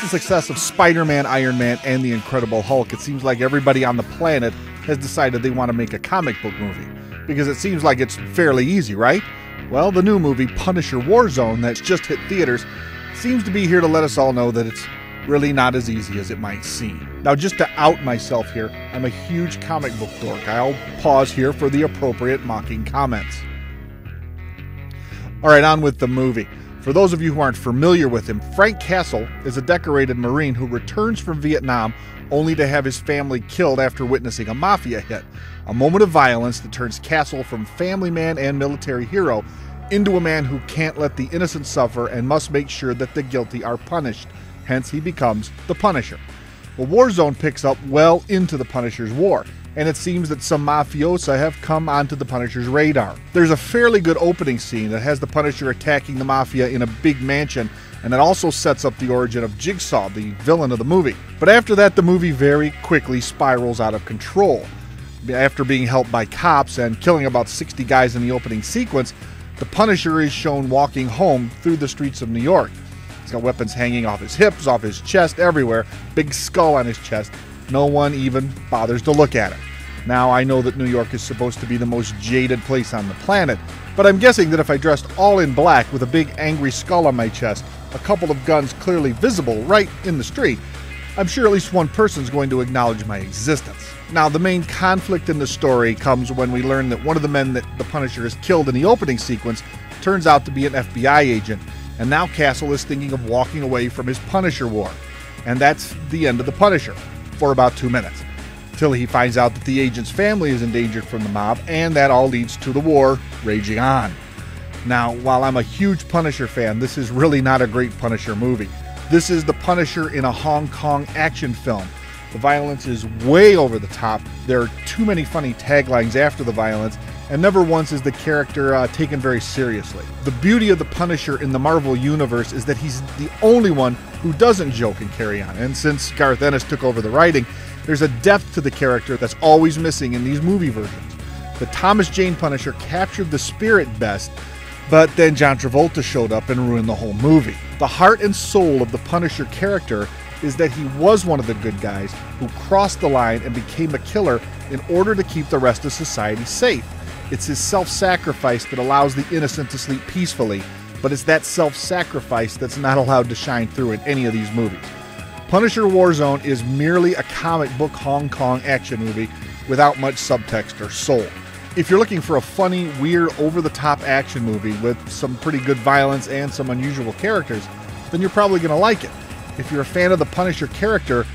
the success of Spider-Man, Iron Man, and the Incredible Hulk, it seems like everybody on the planet has decided they want to make a comic book movie. Because it seems like it's fairly easy, right? Well, the new movie, Punisher War Zone, that's just hit theaters, seems to be here to let us all know that it's really not as easy as it might seem. Now, just to out myself here, I'm a huge comic book dork. I'll pause here for the appropriate mocking comments. Alright, on with the movie. For those of you who aren't familiar with him, Frank Castle is a decorated Marine who returns from Vietnam only to have his family killed after witnessing a mafia hit. A moment of violence that turns Castle from family man and military hero into a man who can't let the innocent suffer and must make sure that the guilty are punished. Hence, he becomes the Punisher. Well, War Zone picks up well into the Punisher's war, and it seems that some mafiosa have come onto the Punisher's radar. There's a fairly good opening scene that has the Punisher attacking the mafia in a big mansion, and it also sets up the origin of Jigsaw, the villain of the movie. But after that, the movie very quickly spirals out of control. After being helped by cops and killing about 60 guys in the opening sequence, the Punisher is shown walking home through the streets of New York. He's got weapons hanging off his hips, off his chest, everywhere. Big skull on his chest. No one even bothers to look at it. Now, I know that New York is supposed to be the most jaded place on the planet, but I'm guessing that if I dressed all in black with a big angry skull on my chest, a couple of guns clearly visible right in the street, I'm sure at least one person's going to acknowledge my existence. Now, the main conflict in the story comes when we learn that one of the men that the Punisher has killed in the opening sequence turns out to be an FBI agent, and now Castle is thinking of walking away from his Punisher war. And that's the end of the Punisher, for about 2 minutes, till he finds out that the agent's family is endangered from the mob, and that all leads to the war raging on. Now, while I'm a huge Punisher fan, this is really not a great Punisher movie. This is the Punisher in a Hong Kong action film. The violence is way over the top. There are too many funny taglines after the violence, and never once is the character taken very seriously. The beauty of the Punisher in the Marvel Universe is that he's the only one who doesn't joke and carry on. And since Garth Ennis took over the writing, there's a depth to the character that's always missing in these movie versions. The Thomas Jane Punisher captured the spirit best, but then John Travolta showed up and ruined the whole movie. The heart and soul of the Punisher character is that he was one of the good guys who crossed the line and became a killer in order to keep the rest of society safe. It's his self-sacrifice that allows the innocent to sleep peacefully, but it's that self-sacrifice that's not allowed to shine through in any of these movies. Punisher War Zone is merely a comic book Hong Kong action movie without much subtext or soul. If you're looking for a funny, weird, over-the-top action movie with some pretty good violence and some unusual characters, then you're probably going to like it. If you're a fan of the Punisher character,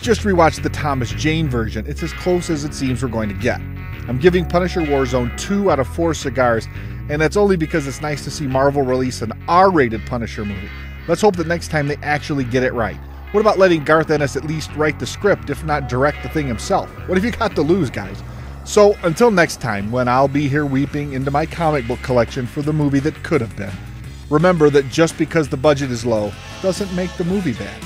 just rewatch the Thomas Jane version. It's as close as it seems we're going to get. I'm giving Punisher War Zone 2 out of 4 cigars, and that's only because it's nice to see Marvel release an R-rated Punisher movie. Let's hope that next time they actually get it right. What about letting Garth Ennis at least write the script, if not direct the thing himself? What have you got to lose, guys? So, until next time, when I'll be here weeping into my comic book collection for the movie that could have been, remember that just because the budget is low doesn't make the movie bad.